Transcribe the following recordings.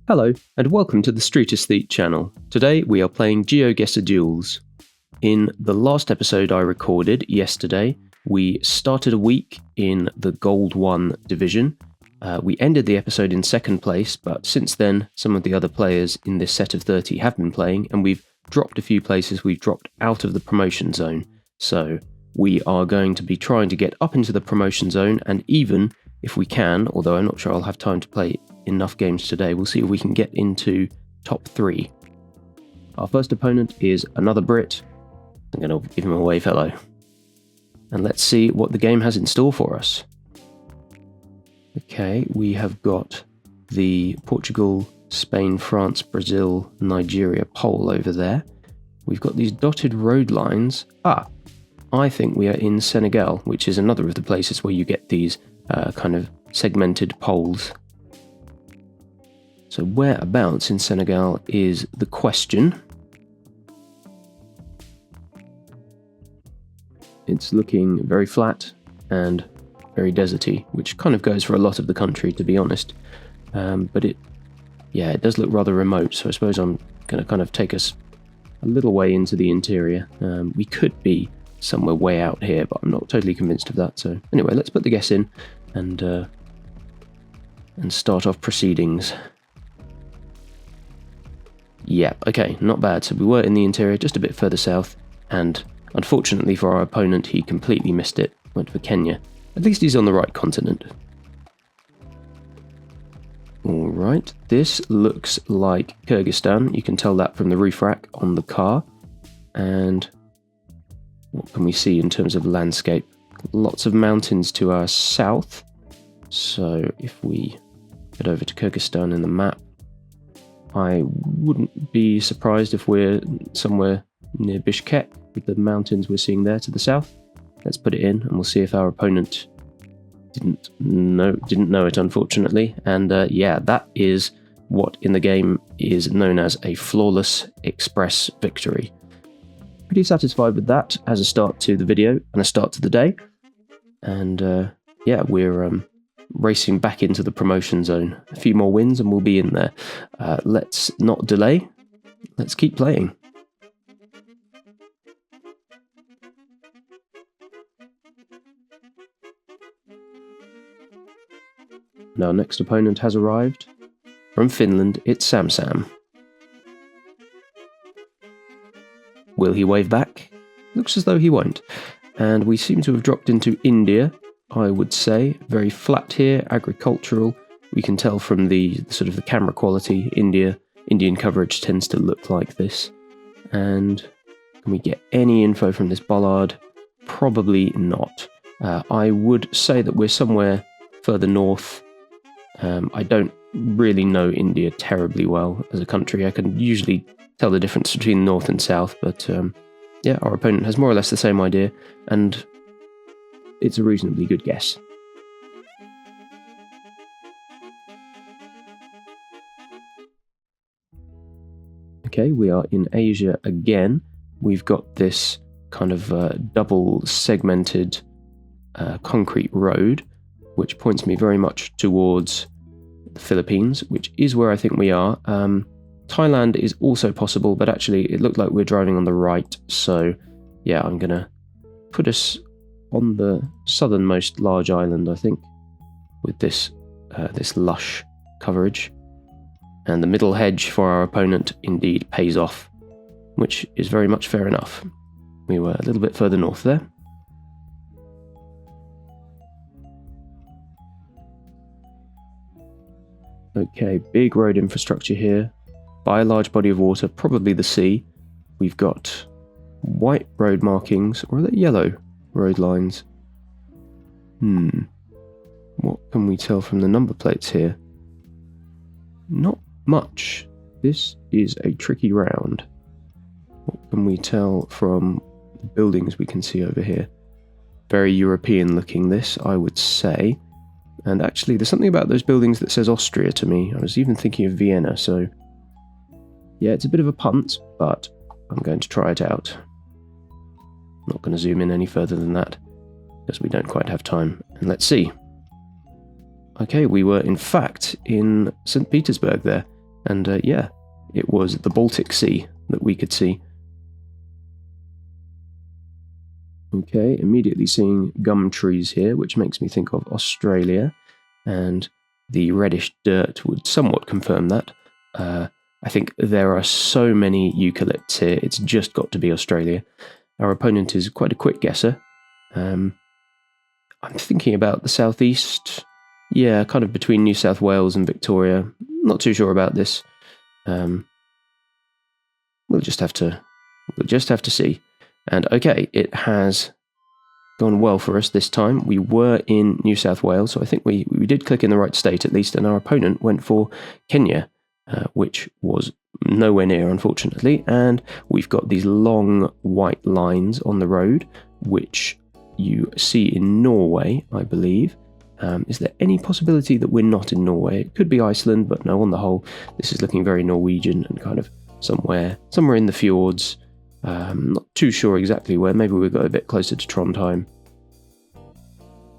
Hello, and welcome to the Street Aesthete channel. Today we are playing Geoguessr Duels. In the last episode I recorded yesterday, we started a week in the Gold 1 division. We ended the episode in second place, but since then some of the other players in this set of 30 have been playing, and we've dropped a few places. We've dropped out of the promotion zone. So we are going to be trying to get up into the promotion zone, and even if we can, although I'm not sure I'll have time to play enough games today, we'll see if we can get into top 3. Our first opponent is another Brit. I'm going to give him a wave hello. And let's see what the game has in store for us. Okay, we have got the Portugal, Spain, France, Brazil, Nigeria pole over there. We've got these dotted road lines. I think we are in Senegal, which is another of the places where you get these kind of segmented poles. So whereabouts in Senegal is the question. It's looking very flat and very deserty, which kind of goes for a lot of the country, to be honest. But it does look rather remote, so I suppose I'm going to kind of take us a little way into the interior. We could be somewhere way out here, but I'm not totally convinced of that. So anyway, let's put the guess in and start off proceedings. Yeah, okay, not bad. So we were in the interior, just a bit further south, and unfortunately for our opponent, he completely missed it, went for Kenya. At least he's on the right continent. Alright, this looks like Kyrgyzstan. You can tell that from the roof rack on the car. And what can we see in terms of landscape? Lots of mountains to our south. So if we head over to Kyrgyzstan in the map, I wouldn't be surprised if we're somewhere near Bishkek with the mountains we're seeing there to the south. Let's put it in and we'll see if our opponent didn't know it, unfortunately. And that is what in the game is known as a flawless express victory. Pretty satisfied with that as a start to the video and a start to the day. And we're racing back into the promotion zone. A few more wins and we'll be in there. Let's not delay. Let's keep playing. And our next opponent has arrived. From Finland, it's Sam. Will he wave back? Looks as though he won't. And we seem to have dropped into India, I would say. Very flat here, agricultural. We can tell from the sort of the camera quality, Indian coverage tends to look like this. And can we get any info from this bollard? Probably not. I would say that we're somewhere further north. I don't really know India terribly well as a country. I can usually tell the difference between north and south, but our opponent has more or less the same idea, and it's a reasonably good guess. Okay, we are in Asia again. We've got this kind of double segmented concrete road, which points me very much towards the Philippines, which is where I think we are. Thailand is also possible, but actually it looked like we're driving on the right, so yeah, I'm going to put us on the southernmost large island, I think, with this lush coverage. And the middle hedge for our opponent indeed pays off, which is very much fair enough. We were a little bit further north there. Okay, big road infrastructure here. By a large body of water, probably the sea. We've got white road markings, or are they yellow road lines? What can we tell from the number plates here? Not much. This is a tricky round. What can we tell from the buildings we can see over here? Very European looking, this, I would say. And actually, there's something about those buildings that says Austria to me. I was even thinking of Vienna, so yeah, it's a bit of a punt, but I'm going to try it out. I'm not going to zoom in any further than that, because we don't quite have time. And let's see. Okay, we were in fact in St. Petersburg there. And yeah, it was the Baltic Sea that we could see. Okay, immediately seeing gum trees here, which makes me think of Australia, and the reddish dirt would somewhat confirm that. I think there are so many eucalypts here, it's just got to be Australia. Our opponent is quite a quick guesser. I'm thinking about the southeast. Yeah, kind of between New South Wales and Victoria. Not too sure about this. We'll just have to see. And okay, it has gone well for us this time. We were in New South Wales, so I think we did click in the right state at least, and our opponent went for Kenya, which was nowhere near, unfortunately. And we've got these long white lines on the road, which you see in Norway, I believe. Is there any possibility that we're not in Norway? It could be Iceland, but no, on the whole, this is looking very Norwegian and kind of somewhere in the fjords. Not too sure exactly where. Maybe we'll go a bit closer to Trondheim.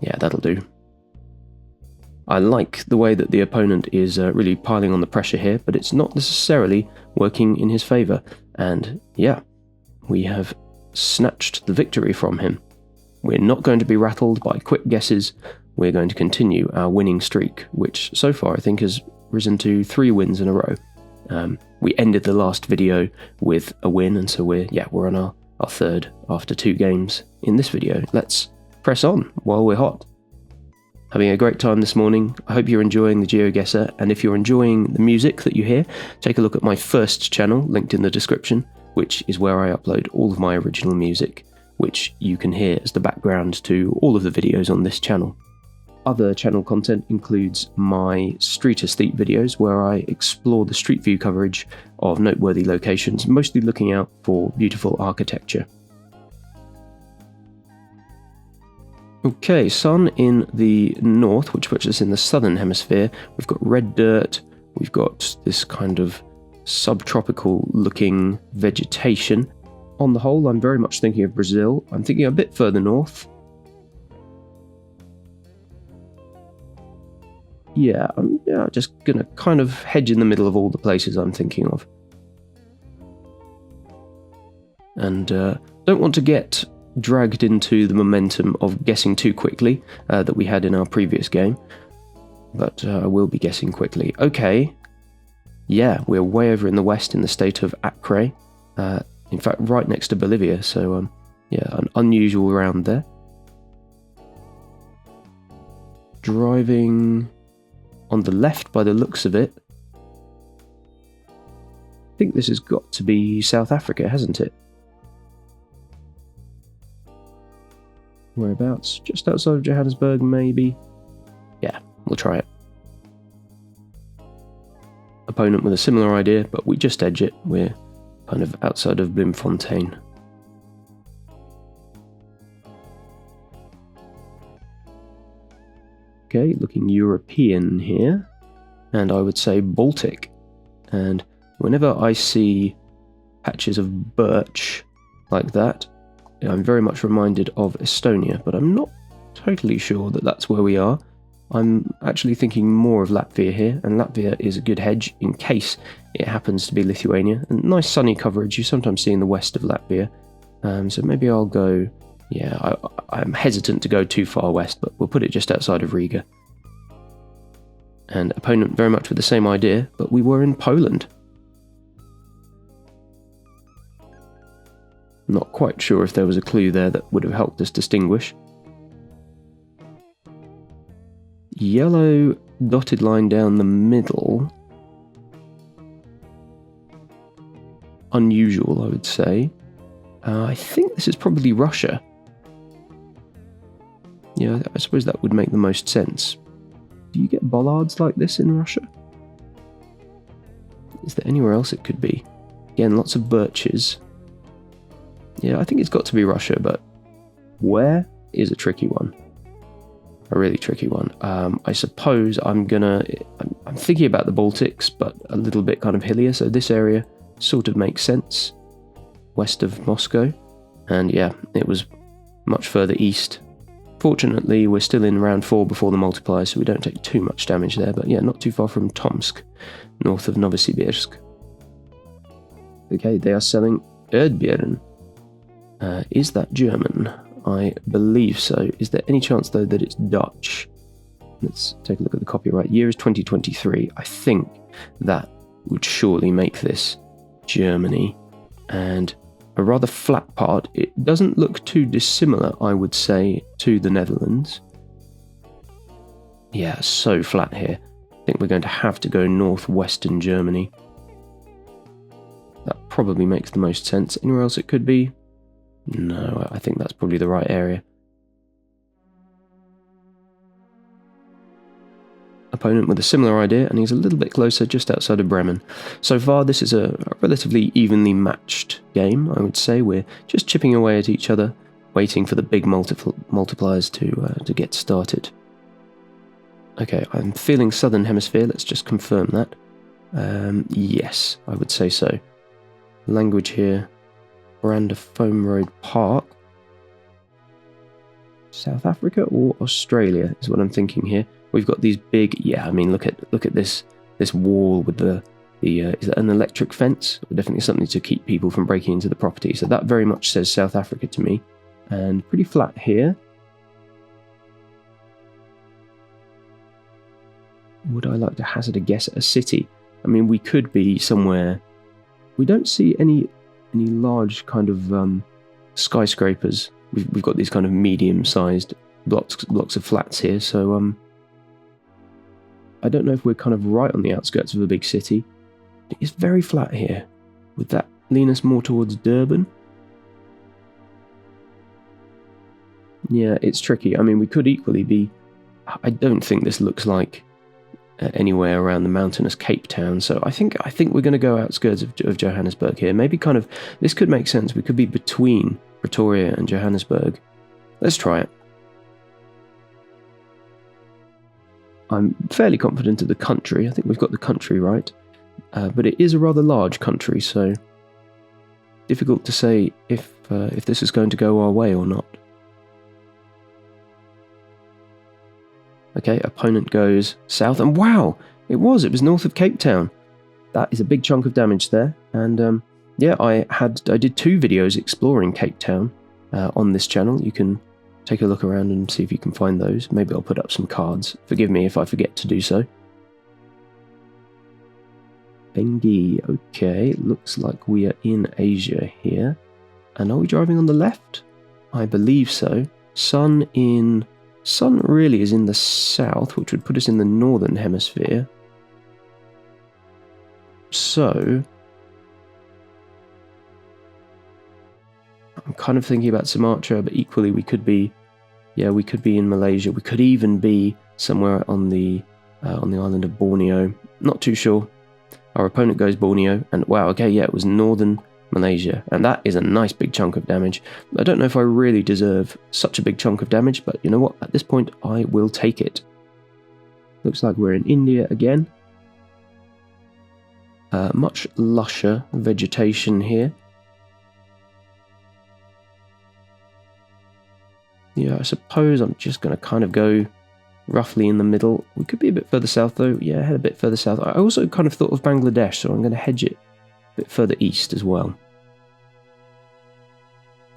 Yeah, that'll do. I like the way that the opponent is really piling on the pressure here, but it's not necessarily working in his favour. And yeah, we have snatched the victory from him. We're not going to be rattled by quick guesses. We're going to continue our winning streak, which so far I think has risen to 3 wins in a row. We ended the last video with a win, and so we're on our 3rd after 2 games in this video. Let's press on while we're hot. Having a great time this morning. I hope you're enjoying the Geoguessr, and if you're enjoying the music that you hear, take a look at my first channel linked in the description, which is where I upload all of my original music, which you can hear as the background to all of the videos on this channel. Other channel content includes my street aesthete videos, where I explore the street view coverage of noteworthy locations, mostly looking out for beautiful architecture. Okay, sun in the north, which puts us in the southern hemisphere. We've got red dirt, we've got this kind of subtropical looking vegetation. On the whole, I'm very much thinking of Brazil. I'm thinking a bit further north. Yeah, I'm just going to kind of hedge in the middle of all the places I'm thinking of. And don't want to get dragged into the momentum of guessing too quickly that we had in our previous game. But I will be guessing quickly. Okay, yeah, we're way over in the west in the state of Acre. In fact, right next to Bolivia, so yeah, an unusual round there. Driving on the left by the looks of it. I think this has got to be South Africa, hasn't it? Whereabouts? Just outside of Johannesburg, maybe? Yeah, we'll try it. Opponent with a similar idea, but we just edge it. We're kind of outside of Bloemfontein. Okay, looking European here, and I would say Baltic. And whenever I see patches of birch like that, I'm very much reminded of Estonia, but I'm not totally sure that that's where we are. I'm actually thinking more of Latvia here, and Latvia is a good hedge in case it happens to be Lithuania. And nice sunny coverage you sometimes see in the west of Latvia. So maybe I'll go... Yeah, I'm hesitant to go too far west, but we'll put it just outside of Riga. And opponent very much with the same idea, but we were in Poland. Not quite sure if there was a clue there that would have helped us distinguish. Yellow dotted line down the middle. Unusual, I would say. I think this is probably Russia. Yeah, I suppose that would make the most sense. Do you get bollards like this in Russia? Is there anywhere else it could be? Again, lots of birches. Yeah, I think it's got to be Russia, but where is a tricky one. A really tricky one. I suppose I'm thinking about the Baltics, but a little bit kind of hillier, so this area sort of makes sense. West of Moscow. And yeah, it was much further east. Fortunately, we're still in round 4 before the multiplier, so we don't take too much damage there, but yeah, not too far from Tomsk. north of Novosibirsk. Okay, they are selling Erdbeeren. Is that German? I believe so. Is there any chance, though, that it's Dutch? Let's take a look at the copyright. Year is 2023. I think that would surely make this Germany. And a rather flat part. It doesn't look too dissimilar, I would say, to the Netherlands. Yeah, so flat here. I think we're going to have to go northwestern Germany. That probably makes the most sense. Anywhere else it could be? No, I think that's probably the right area. Opponent with a similar idea, and he's a little bit closer, just outside of Bremen. So far, this is a relatively evenly matched game, I would say. We're just chipping away at each other, waiting for the big multipliers to get started. Okay, I'm feeling Southern Hemisphere. Let's just confirm that. Yes, I would say so. Language here. Miranda Foam Road Park. South Africa or Australia is what I'm thinking here. We've got these big, yeah, I mean, look at this wall with the is that an electric fence? Definitely something to keep people from breaking into the property. So that very much says South Africa to me. And pretty flat here. Would I like to hazard a guess at a city? I mean, we could be somewhere. We don't see any large kind of skyscrapers. We've got these kind of medium-sized blocks of flats here. So I don't know if we're kind of right on the outskirts of a big city. It's very flat here. Would that lean us more towards Durban? Yeah, it's tricky. I mean, we could equally be. I don't think this looks like anywhere around the mountainous Cape Town, so I think we're going to go outskirts of Johannesburg here. Maybe kind of, this could make sense. We could be between Pretoria and Johannesburg. Let's try it. I'm fairly confident of the country. I think we've got the country right, but it is a rather large country, so difficult to say if this is going to go our way or not. Okay, opponent goes south, and wow, it was north of Cape Town. That is a big chunk of damage there, and yeah, I did 2 videos exploring Cape Town on this channel. You can take a look around and see if you can find those. Maybe I'll put up some cards. Forgive me if I forget to do so. Bengi, okay, looks like we are in Asia here. And are we driving on the left? I believe so. Sun really is in the south, which would put us in the northern hemisphere. So I'm kind of thinking about Sumatra, but equally we could be in Malaysia. We could even be somewhere on the island of Borneo. Not too sure. Our opponent goes Borneo, and wow, okay, yeah, it was northern Malaysia, and that is a nice big chunk of damage. I don't know if I really deserve such a big chunk of damage, but you know what? At this point, I will take it. Looks like we're in India again. Much lusher vegetation here. Yeah, I suppose I'm just going to kind of go roughly in the middle. We could be a bit further south, though. Yeah, head a bit further south. I also kind of thought of Bangladesh, so I'm going to hedge it a bit further east as well.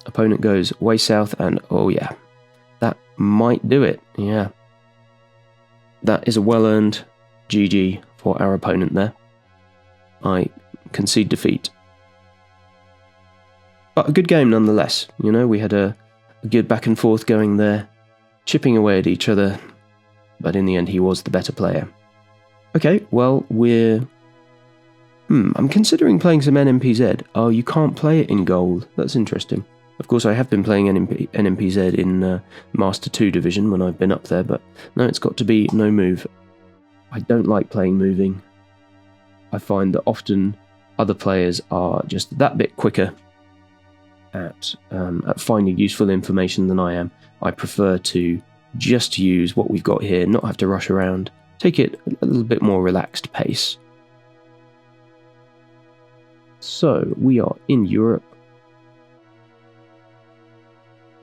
Opponent goes way south, and oh yeah, that might do it. Yeah, that is a well-earned GG for our opponent there. I concede defeat. But a good game nonetheless. You know, we had a good back and forth going there, chipping away at each other, but in the end he was the better player. Okay, well, I'm considering playing some NMPZ. Oh, you can't play it in gold. That's interesting. Of course, I have been playing NMPZ in Master 2 Division when I've been up there, but no, it's got to be no move. I don't like playing moving. I find that often other players are just that bit quicker at finding useful information than I am. I prefer to just use what we've got here, not have to rush around, take it a little bit more relaxed pace. So, we are in Europe.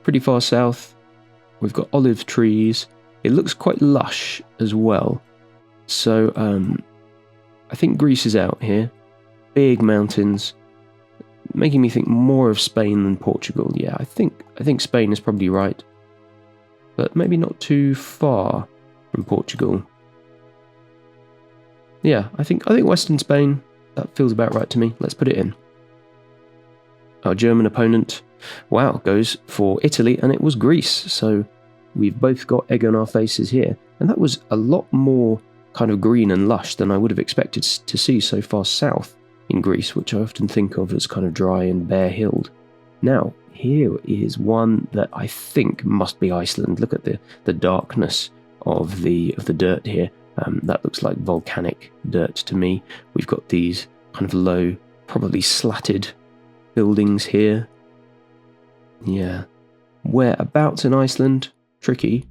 Pretty far south. We've got olive trees. It looks quite lush as well. So, I think Greece is out here. Big mountains, making me think more of Spain than Portugal. Yeah, I think Spain is probably right, but maybe not too far from Portugal. Yeah, I think Western Spain, that feels about right to me. Let's put it in. Our German opponent, wow, goes for Italy, and it was Greece. So we've both got egg on our faces here. And that was a lot more kind of green and lush than I would have expected to see so far south in Greece, which I often think of as kind of dry and bare-hilled. Now, here is one that I think must be Iceland. Look at the darkness of the dirt here. That looks like volcanic dirt to me. We've got these kind of low, probably slatted buildings here. Yeah. Whereabouts in Iceland? Tricky.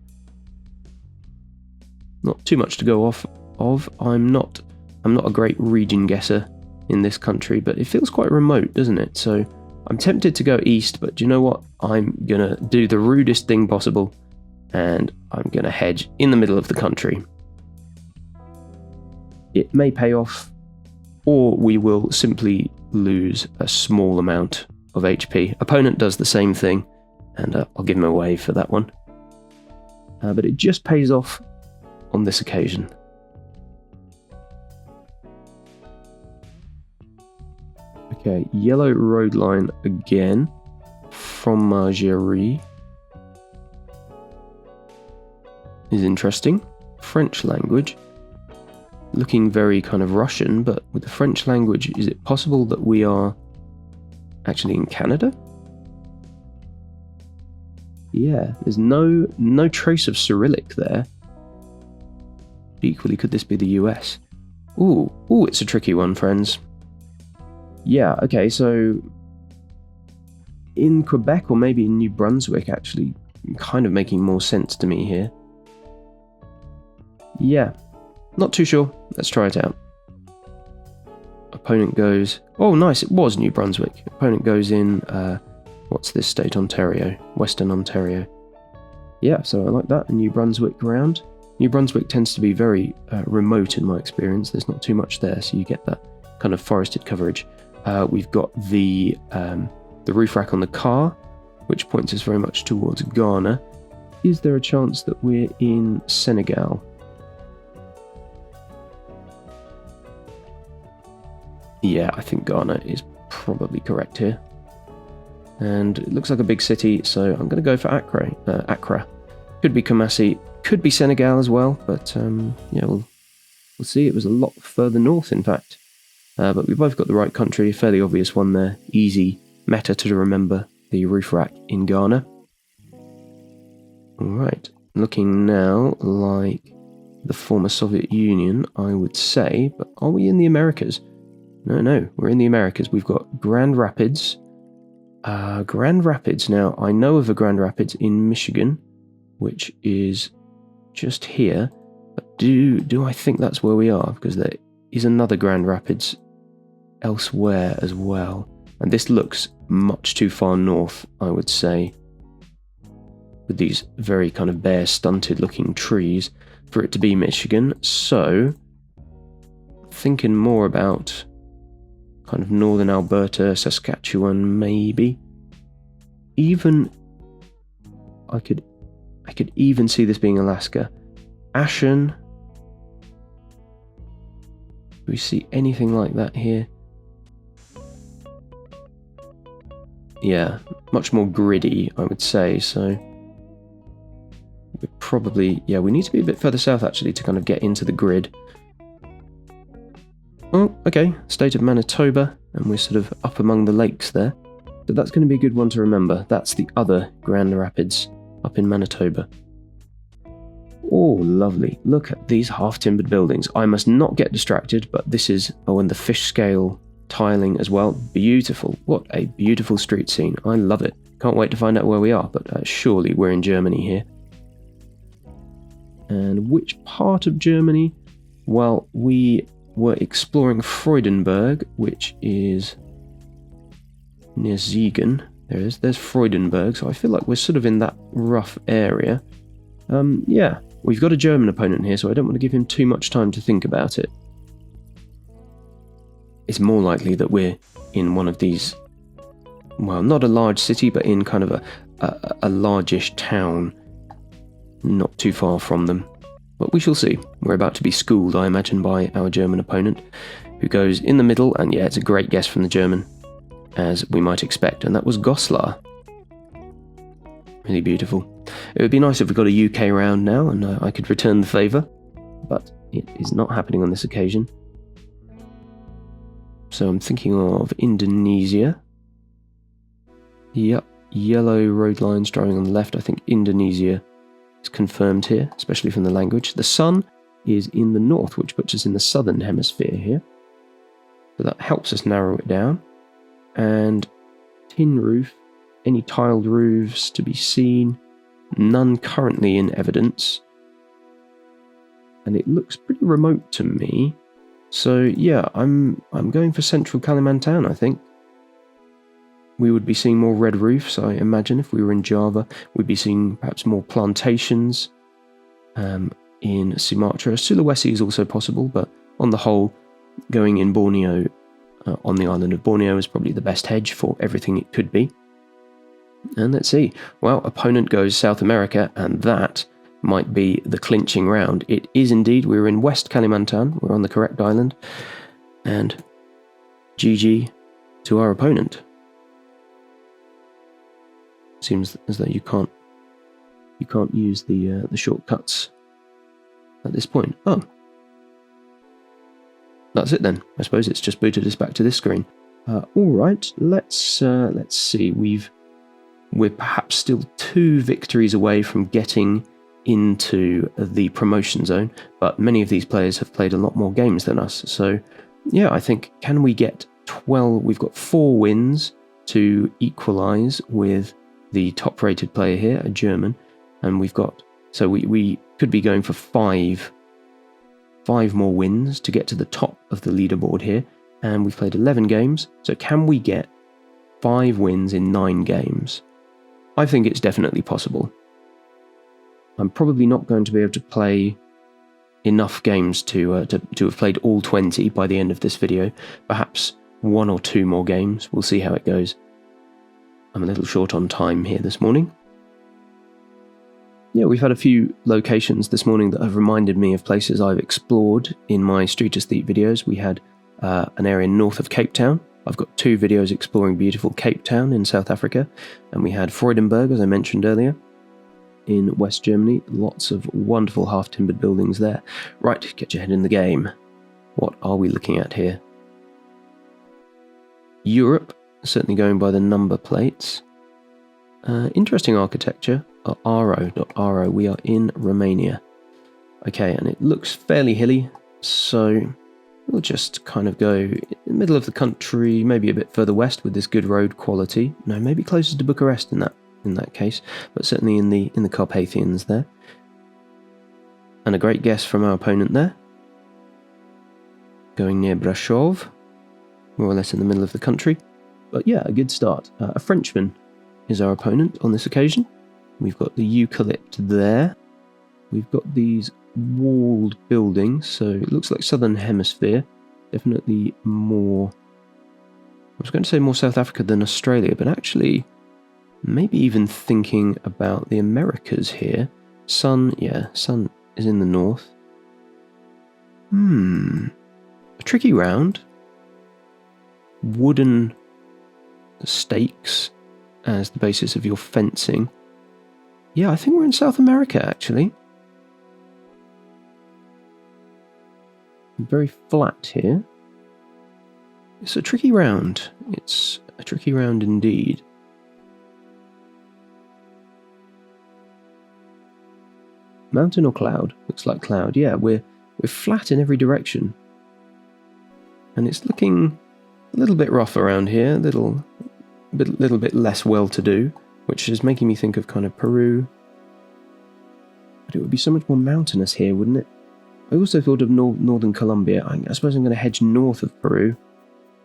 Not too much to go off of. I'm not a great region guesser in this country, but it feels quite remote, doesn't it? So I'm tempted to go east, but do you know what? I'm gonna do the rudest thing possible, and I'm gonna hedge in the middle of the country. It may pay off, or we will simply lose a small amount of HP. Opponent does the same thing, and I'll give him a wave for that one. But it just pays off on this occasion. Okay, yellow road line again. Fromagerie is interesting. French language. Looking very kind of Russian, but with the French language, is it possible that we are actually in Canada? Yeah, there's no trace of Cyrillic there. Equally, could this be the US? Ooh, it's a tricky one, friends. Yeah, okay, so in Quebec or maybe in New Brunswick, actually, kind of making more sense to me here. Yeah, not too sure. Let's try it out. Opponent goes... Oh, nice, it was New Brunswick. Opponent goes in... what's this state? Ontario. Western Ontario. Yeah, so I like that. A New Brunswick round. New Brunswick tends to be very remote in my experience. There's not too much there, so you get that kind of forested coverage. We've got the roof rack on the car, which points us very much towards Ghana. Is there a chance that we're in Senegal? Yeah, I think Ghana is probably correct here. And it looks like a big city, so I'm going to go for Accra. Could be Kumasi, could be Senegal as well, but yeah, we'll see. It was a lot further north, in fact. But we both got the right country, a fairly obvious one there. Easy meta to remember, the roof rack in Ghana. Alright, looking now like the former Soviet Union, I would say, but are we in the Americas? No, we're in the Americas. We've got Grand Rapids. Grand Rapids, now I know of a Grand Rapids in Michigan, which is just here, but do I think that's where we are? Because there is another Grand Rapids elsewhere as well, and this looks much too far north, I would say, with these very kind of bare, stunted looking trees for it to be Michigan. So thinking more about kind of northern Alberta, Saskatchewan, maybe. Even I could even see this being Alaska. Ashen. Do we see anything like that here? Yeah, much more gritty, I would say, so we're probably, yeah, we need to be a bit further south actually to kind of get into the grid. Oh, okay, state of Manitoba, and we're sort of up among the lakes there. So that's going to be a good one to remember. That's the other Grand Rapids up in Manitoba. Oh, lovely. Look at these half-timbered buildings. I must not get distracted, but this is, oh, and the fish scale tiling as well. Beautiful. What a beautiful street scene. I love it. Can't wait to find out where we are, but surely we're in Germany here. And which part of Germany? Well, we were exploring Freudenberg, which is near Siegen. There's Freudenberg, so I feel like we're sort of in that rough area. Yeah, we've got a German opponent here, so I don't want to give him too much time to think about it. it's more likely that we're in one of these, well, not a large city, but in kind of a largish town, not too far from them. But we shall see. We're about to be schooled, I imagine, by our German opponent, who goes in the middle, and yeah, it's a great guess from the German, as we might expect, and that was Goslar. Really beautiful. It would be nice if we got a UK round now, and I could return the favour, but it is not happening on this occasion. So I'm thinking of Indonesia. Yep, yellow road lines driving on the left. I think Indonesia is confirmed here, especially from the language. The sun is in the north, which puts us in the southern hemisphere here. So that helps us narrow it down. And tin roof, any tiled roofs to be seen? None currently in evidence. And it looks pretty remote to me. So yeah, I'm going for central Kalimantan, I think. We would be seeing more red roofs, I imagine. If we were in Java, we'd be seeing perhaps more plantations in Sumatra. Sulawesi is also possible, but on the whole, going in Borneo, on the island of Borneo, is probably the best hedge for everything it could be. And let's see. Well, opponent goes South America, and that might be the clinching round. It is indeed. We're in West Kalimantan. We're on the correct island. And GG to our opponent. Seems as though you can't use the shortcuts at this point. Oh, that's it then. I suppose it's just booted us back to this screen. All right, let's see. We're perhaps still 2 victories away from getting into the promotion zone, but many of these players have played a lot more games than us. So, yeah, I think, can we get 12? We've got 4 wins to equalise with the top-rated player here, a German, and we've got, so we could be going for 5 more wins to get to the top of the leaderboard here, and we've played 11 games, so can we get 5 wins in 9 games? I think it's definitely possible. I'm probably not going to be able to play enough games to have played all 20 by the end of this video. Perhaps 1 or 2 more games. We'll see how it goes. I'm a little short on time here this morning. Yeah, we've had a few locations this morning that have reminded me of places I've explored in my Street Aesthete videos. We had an area north of Cape Town. I've got 2 videos exploring beautiful Cape Town in South Africa, and we had Freudenberg, as I mentioned earlier, in West Germany. Lots of wonderful half-timbered buildings there. Right, get your head in the game. What are we looking at here? Europe, certainly going by the number plates. Interesting architecture. Aro. We are in Romania. Okay, and it looks fairly hilly, so we'll just kind of go in the middle of the country, maybe a bit further west with this good road quality. No, maybe closer to Bucharest in that case, but certainly in the Carpathians there. And a great guess from our opponent there. Going near Brasov, more or less in the middle of the country. But yeah, a good start. A Frenchman is our opponent on this occasion. We've got the eucalypt there. We've got these walled buildings, so it looks like Southern Hemisphere. Definitely more, I was going to say more South Africa than Australia, but actually maybe even thinking about the Americas here. Sun is in the north. A tricky round. Wooden stakes as the basis of your fencing. Yeah, I think we're in South America, actually. Very flat here. It's a tricky round. It's a tricky round indeed. Mountain or cloud? Looks like cloud. Yeah, we're flat in every direction. And it's looking a little bit rough around here, a little bit less well-to-do, which is making me think of kind of Peru. But it would be so much more mountainous here, wouldn't it? I also thought of northern Colombia. I suppose I'm going to hedge north of Peru.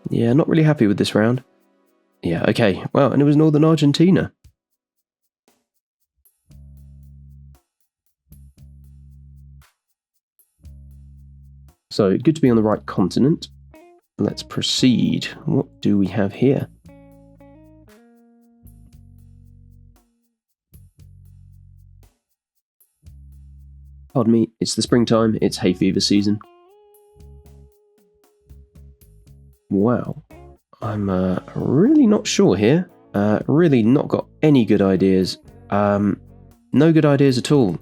Yeah, not really happy with this round. Yeah, okay. Well, and it was northern Argentina. So, good to be on the right continent. let's proceed. What do we have here? Pardon me, it's the springtime, it's hay fever season. Wow, I'm really not sure here. Really not got any good ideas. No good ideas at all.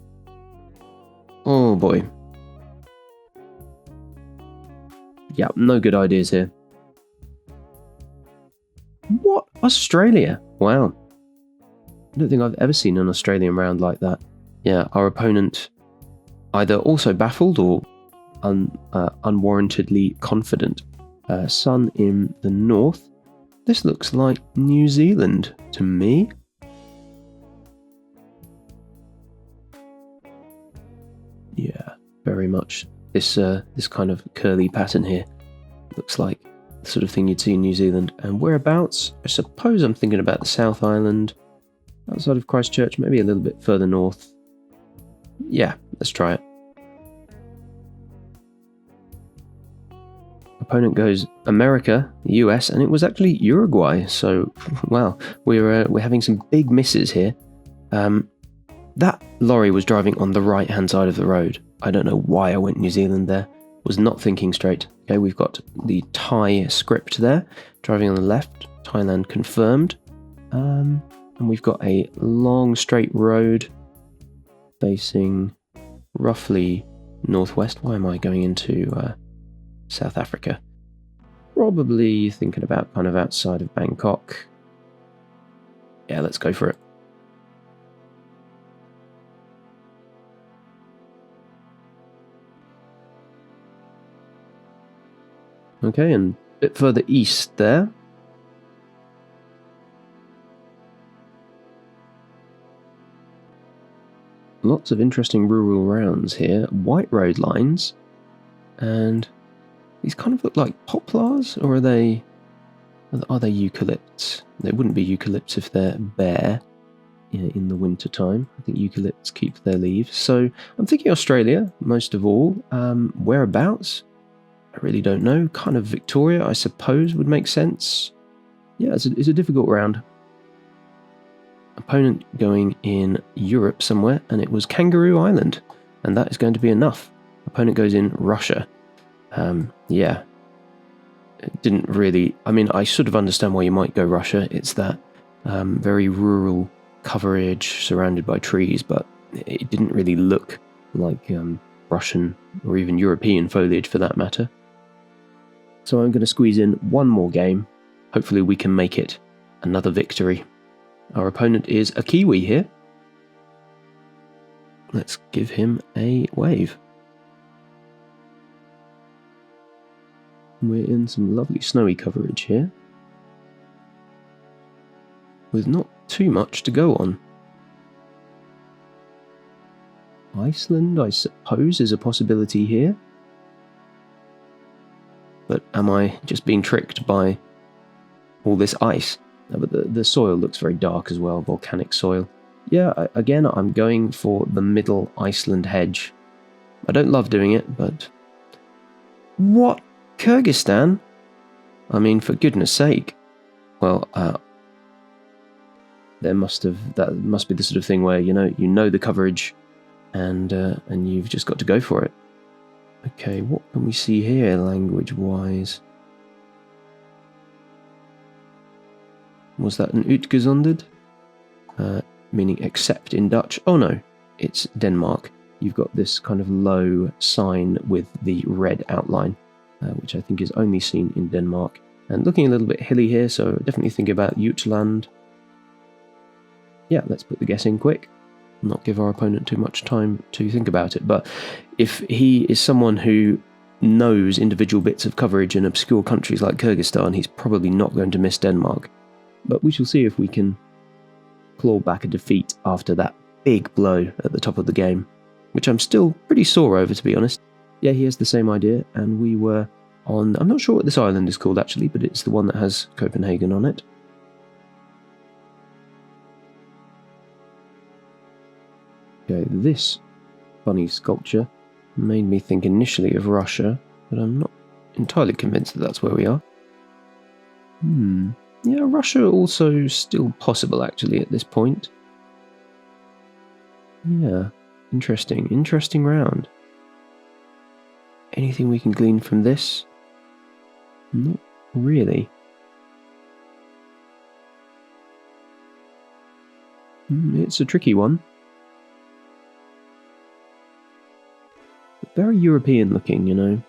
Oh boy. Yeah, no good ideas here. What? Australia? Wow. I don't think I've ever seen an Australian round like that. Yeah, our opponent either also baffled or unwarrantedly confident. Sun in the north. This looks like New Zealand to me. Yeah, very much. This kind of curly pattern here looks like the sort of thing you'd see in New Zealand. And whereabouts? I suppose I'm thinking about the South Island, outside of Christchurch, maybe a little bit further north. Yeah, let's try it. Opponent goes America, US, and it was actually Uruguay. So, wow, we're having some big misses here. That lorry was driving on the right-hand side of the road. I don't know why I went New Zealand there. Was not thinking straight. Okay, we've got the Thai script there, driving on the left. Thailand confirmed. And we've got a long straight road facing roughly northwest. Why am I going into South Africa? Probably thinking about kind of outside of Bangkok. Yeah, let's go for it. Okay, and a bit further east there. Lots of interesting rural rounds here. White road lines. And these kind of look like poplars, or are they eucalypts? They wouldn't be eucalypts if they're bare in the winter time. I think eucalypts keep their leaves. So I'm thinking Australia, most of all. Whereabouts? I really don't know. Kind of Victoria, I suppose, would make sense. Yeah, it's a difficult round. Opponent going in Europe somewhere, and it was Kangaroo Island, and that is going to be enough. Opponent goes in Russia. Yeah. It didn't really... I mean, I sort of understand why you might go Russia. It's that very rural coverage surrounded by trees, but it didn't really look like Russian or even European foliage for that matter. So I'm going to squeeze in one more game. Hopefully we can make it another victory. Our opponent is a Kiwi here. Let's give him a wave. We're in some lovely snowy coverage here, with not too much to go on. Iceland, I suppose, is a possibility here. But am I just being tricked by all this ice? But the soil looks very dark as well, volcanic soil. Yeah, again, I'm going for the middle Iceland hedge. I don't love doing it, but... What? Kyrgyzstan? I mean, for goodness sake. Well, that must be the sort of thing where, you know the coverage, and you've just got to go for it. Okay, what can we see here, language-wise? Was that an utgezonderd? Meaning accept in Dutch. Oh no, it's Denmark. You've got this kind of low sign with the red outline, which I think is only seen in Denmark. And looking a little bit hilly here, so definitely think about Jutland. Yeah, let's put the guess in quick. Not give our opponent too much time to think about it. But if he is someone who knows individual bits of coverage in obscure countries like Kyrgyzstan, he's probably not going to miss Denmark. But we shall see if we can claw back a defeat after that big blow at the top of the game, which I'm still pretty sore over, to be honest. Yeah, he has the same idea, and we were on... I'm not sure what this island is called, actually, but it's the one that has Copenhagen on it. Okay, this funny sculpture made me think initially of Russia, but I'm not entirely convinced that that's where we are. Yeah, Russia also still possible, actually, at this point. Yeah, interesting round. Anything we can glean from this? Not really. It's a tricky one. Very European looking, you know.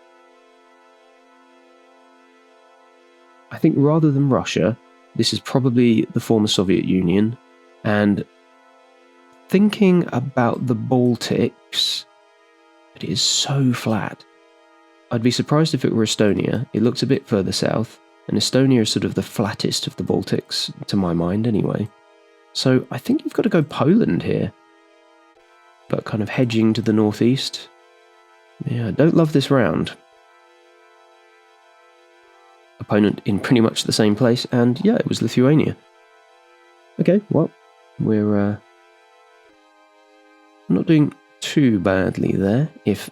I think rather than Russia, this is probably the former Soviet Union, and thinking about the Baltics, it is so flat. I'd be surprised if it were Estonia. It looks a bit further south, and Estonia is sort of the flattest of the Baltics, to my mind anyway. So I think you've got to go Poland here, but kind of hedging to the northeast. Yeah, I don't love this round. Opponent in pretty much the same place, and yeah, it was Lithuania. Okay, well, we're not doing too badly there. If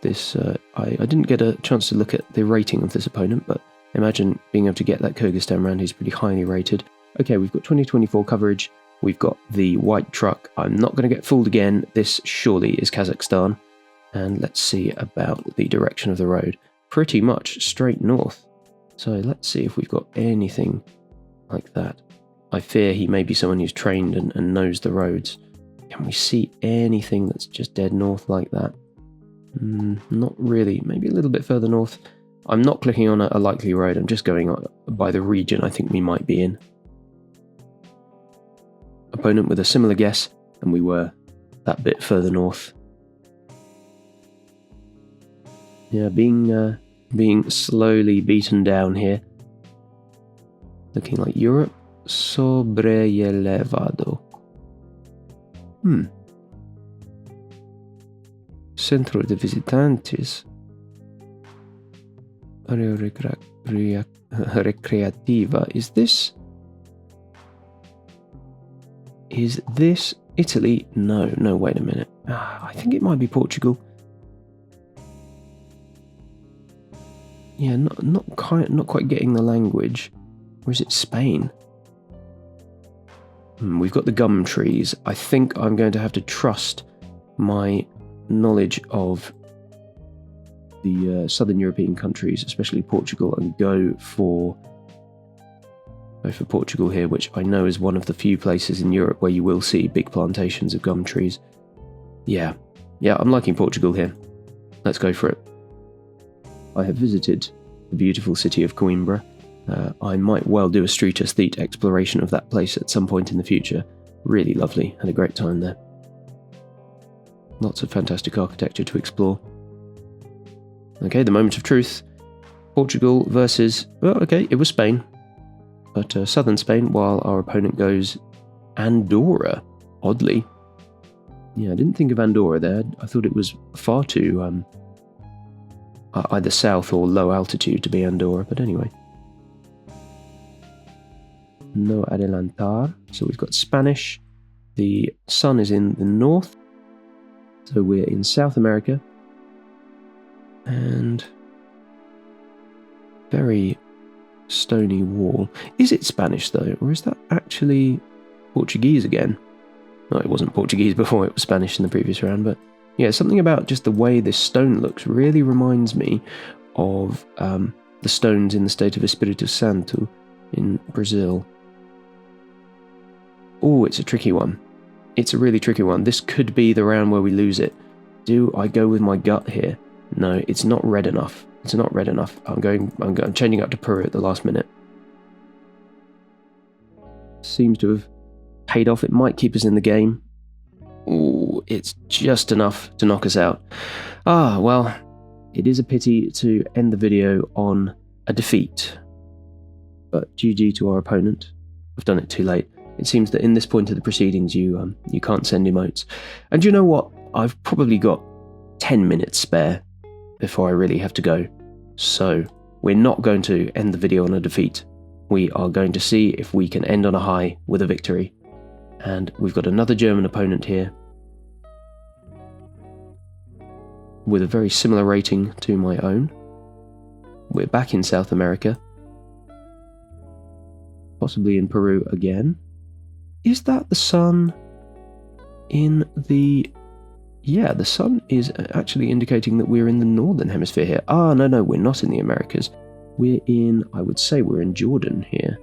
this, I didn't get a chance to look at the rating of this opponent, but imagine being able to get that Kyrgyzstan round. He's pretty highly rated. Okay, we've got 2024 coverage. We've got the white truck. I'm not going to get fooled again. This surely is Kazakhstan. And let's see about the direction of the road. Pretty much straight north. So let's see if we've got anything like that. I fear he may be someone who's trained and knows the roads. Can we see anything that's just dead north like that? Not really. Maybe a little bit further north. I'm not clicking on a likely road. I'm just going by the region I think we might be in. Opponent with a similar guess, and we were that bit further north. Yeah, being slowly beaten down here. Looking like Europe. Sobrellevado. Centro de visitantes. Area recreativa. Is this Italy? No, wait a minute. I think it might be Portugal. Yeah, not quite getting the language. Or is it Spain? We've got the gum trees. I think I'm going to have to trust my knowledge of the southern European countries, especially Portugal, and go for Portugal here, which I know is one of the few places in Europe where you will see big plantations of gum trees. Yeah, I'm liking Portugal here. Let's go for it. I have visited the beautiful city of Coimbra. I might well do a street aesthete exploration of that place at some point in the future. Really lovely, had a great time there. Lots of fantastic architecture to explore. Okay, the moment of truth. Portugal versus, well, okay, it was Spain. But southern Spain, while our opponent goes Andorra, oddly. Yeah, I didn't think of Andorra there. I thought it was far too either south or low altitude to be Andorra, but anyway. No adelantar. So we've got Spanish. The sun is in the north. So we're in South America. And very stony wall. Is it Spanish though, or is that actually Portuguese again? No, it wasn't Portuguese before, it was Spanish in the previous round, but yeah, something about just the way this stone looks really reminds me of the stones in the state of Espírito Santo in Brazil. Oh, it's a tricky one. It's a really tricky one. This could be the round where we lose it. Do I go with my gut here? No, it's not red enough. It's not red enough. I'm changing up to Peru at the last minute. Seems to have paid off. It might keep us in the game. Ooh, it's just enough to knock us out. Ah, well, it is a pity to end the video on a defeat. But GG to our opponent. I've done it too late. It seems that in this point of the proceedings you can't send emotes. And you know what? I've probably got 10 minutes spare before I really have to go. So we're not going to end the video on a defeat. We are going to see if we can end on a high with a victory. And we've got another German opponent here with a very similar rating to my own. we're back in South America. Possibly in Peru again. Is that the sun in the... Yeah, the sun is actually indicating that we're in the northern hemisphere here. Ah, no, we're not in the Americas. We're in, I would say we're in Jordan here.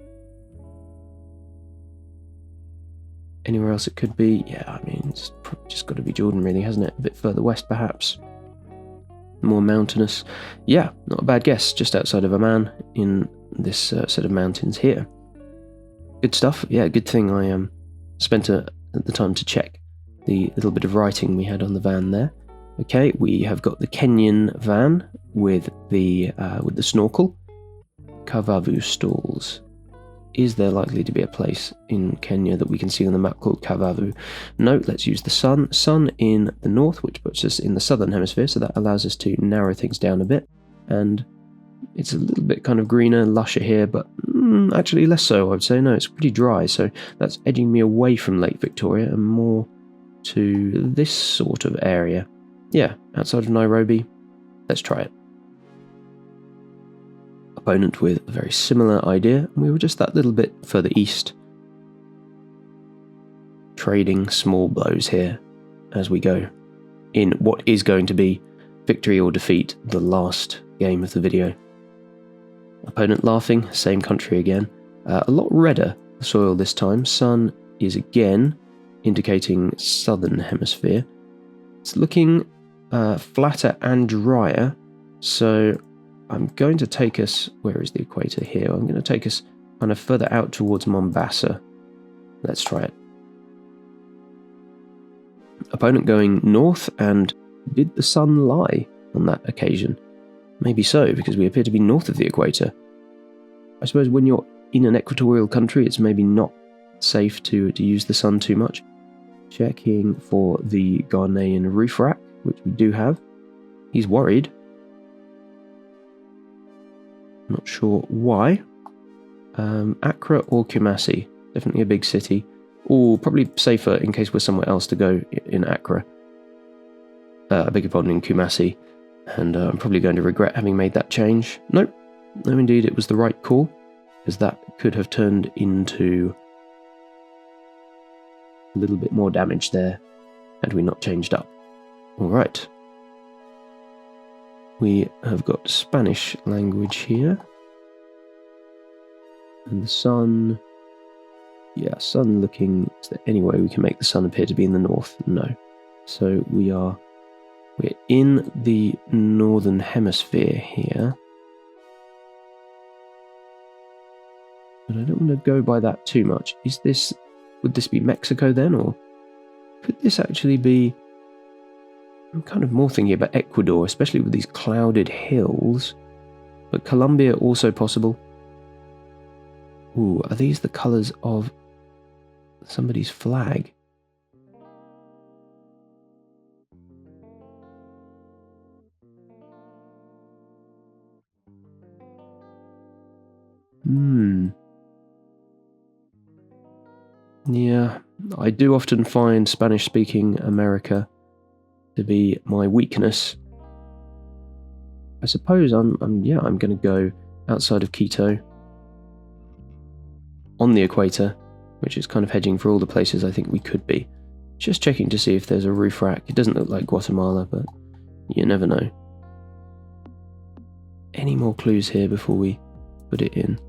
Anywhere else it could be? Yeah, I mean, it's just got to be Jordan really, hasn't it? A bit further west perhaps. More mountainous. Yeah, not a bad guess. Just outside of Amman in this set of mountains here. Good stuff. Yeah, good thing I spent the time to check the little bit of writing we had on the van there. Okay, we have got the Kenyan van with the snorkel. Kavavu stalls. Is there likely to be a place in Kenya that we can see on the map called Kavavu? No, let's use the sun. Sun in the north, which puts us in the southern hemisphere, so that allows us to narrow things down a bit. And it's a little bit kind of greener, lusher here, but actually less so, I would say. No, it's pretty dry, so that's edging me away from Lake Victoria and more to this sort of area. Yeah, outside of Nairobi. Let's try it. Opponent with a very similar idea. We were just that little bit further east. Trading small blows here as we go in what is going to be victory or defeat, the last game of the video. Opponent laughing, same country again. A lot redder the soil this time. Sun is again indicating southern hemisphere. It's looking flatter and drier, so I'm going to take us, where is the equator here? I'm going to take us kind of further out towards Mombasa. Let's try it. Opponent going north, and did the sun lie on that occasion? Maybe so, because we appear to be north of the equator. I suppose when you're in an equatorial country, it's maybe not safe to use the sun too much. Checking for the Ghanaian roof rack, which we do have. He's worried. Not sure why. Accra or Kumasi. Definitely a big city. Or probably safer in case we're somewhere else to go in Accra. I beg your pardon, in Kumasi. And I'm probably going to regret having made that change. Nope. No, indeed, it was the right call. Because that could have turned into a little bit more damage there had we not changed up. Alright. We have got Spanish language here. And the sun... Yeah, sun looking... Is there any way we can make the sun appear to be in the north? No. So we're in the northern hemisphere here. But I don't want to go by that too much. Would this be Mexico then, or could this actually be... I'm kind of more thinking about Ecuador, especially with these clouded hills. But Colombia also possible. Ooh, are these the colours of somebody's flag? Yeah, I do often find Spanish-speaking America to be my weakness. I suppose I'm going to go outside of Quito, on the equator, which is kind of hedging for all the places I think we could be. Just checking to see if there's a roof rack. It doesn't look like Guatemala, but you never know. Any more clues here before we put it in?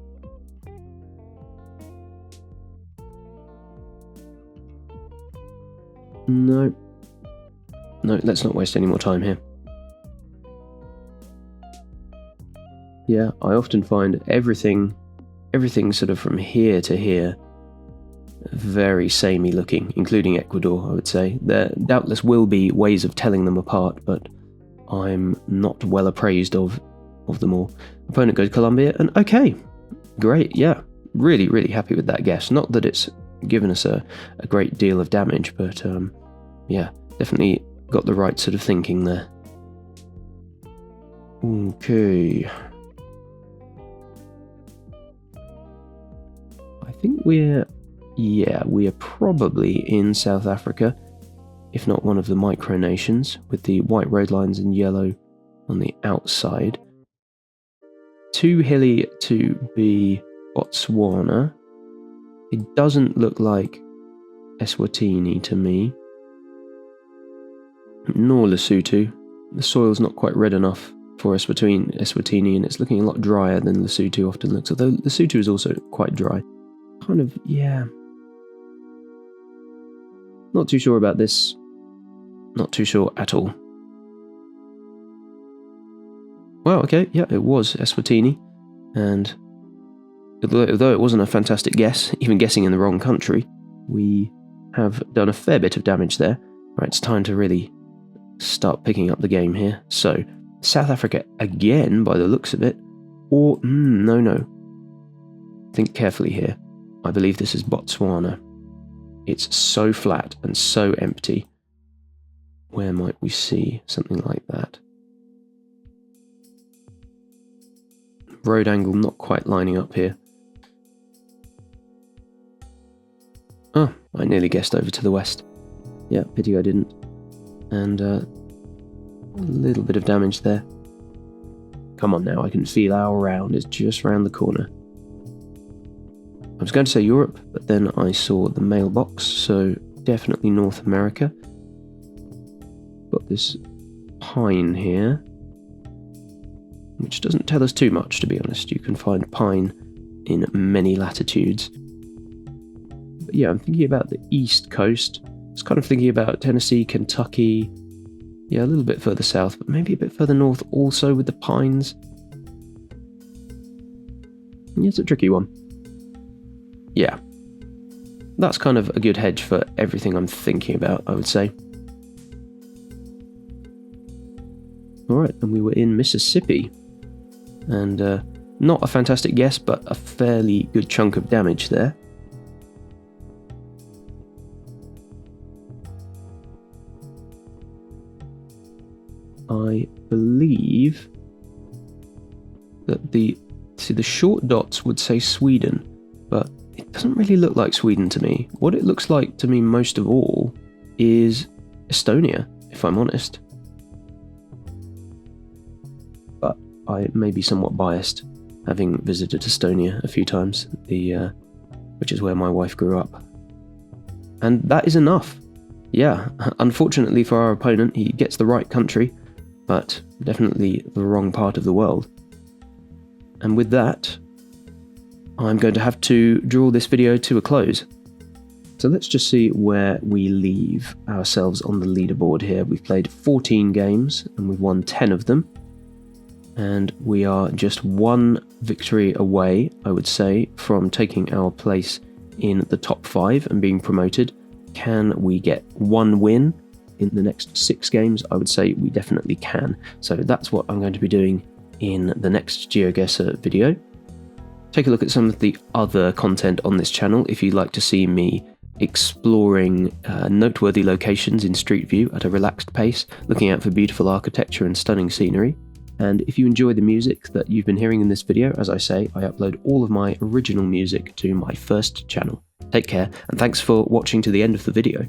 No. No, let's not waste any more time here. Yeah, I often find everything sort of from here to here very samey looking, including Ecuador, I would say. There doubtless will be ways of telling them apart, but I'm not well appraised of them all. Opponent goes Colombia, and okay, great, yeah. Really, really happy with that guess. Not that it's given us a great deal of damage, but yeah, definitely got the right sort of thinking there. Okay. I think we're probably in South Africa, if not one of the micronations, with the white road lines in yellow on the outside. too hilly to be Botswana. It doesn't look like Eswatini to me, nor Lesotho. The soil's not quite red enough for Eswatini, and it's looking a lot drier than Lesotho often looks, although Lesotho is also quite dry. Kind of, yeah. Not too sure about this. Not too sure at all. Well, okay, yeah, it was Eswatini, and although it wasn't a fantastic guess, even guessing in the wrong country, we have done a fair bit of damage there. Right, it's time to really start picking up the game here. So, South Africa again, by the looks of it, or, no. Think carefully here. I believe this is Botswana. It's so flat and so empty. Where might we see something like that? Road angle not quite lining up here. Oh, I nearly guessed over to the west. Yeah, pity I didn't. And a little bit of damage there. Come on now, I can feel our round is just round the corner. I was going to say Europe, but then I saw the mailbox, so definitely North America. Got this pine here, which doesn't tell us too much, to be honest. You can find pine in many latitudes. But yeah, I'm thinking about the East Coast. I was kind of thinking about Tennessee, Kentucky. Yeah, a little bit further south, but maybe a bit further north also with the pines. Yeah, it's a tricky one. Yeah. That's kind of a good hedge for everything I'm thinking about, I would say. Alright, and we were in Mississippi. And not a fantastic guess, but a fairly good chunk of damage there. I believe that the short dots would say Sweden, but it doesn't really look like Sweden to me. What it looks like to me most of all is Estonia, if I'm honest. But I may be somewhat biased, having visited Estonia a few times, which is where my wife grew up. And that is enough. Yeah, unfortunately for our opponent, he gets the right country, but definitely the wrong part of the world. And with that, I'm going to have to draw this video to a close. So let's just see where we leave ourselves on the leaderboard here. We've played 14 games and we've won 10 of them. And we are just one victory away, I would say, from taking our place in the top 5 and being promoted. Can we get one win in the next 6 games? I would say we definitely can. So that's what I'm going to be doing in the next Geoguessr video. Take a look at some of the other content on this channel if you'd like to see me exploring noteworthy locations in Street View at a relaxed pace, looking out for beautiful architecture and stunning scenery. And if you enjoy the music that you've been hearing in this video, as I say, I upload all of my original music to my first channel. Take care, and thanks for watching to the end of the video.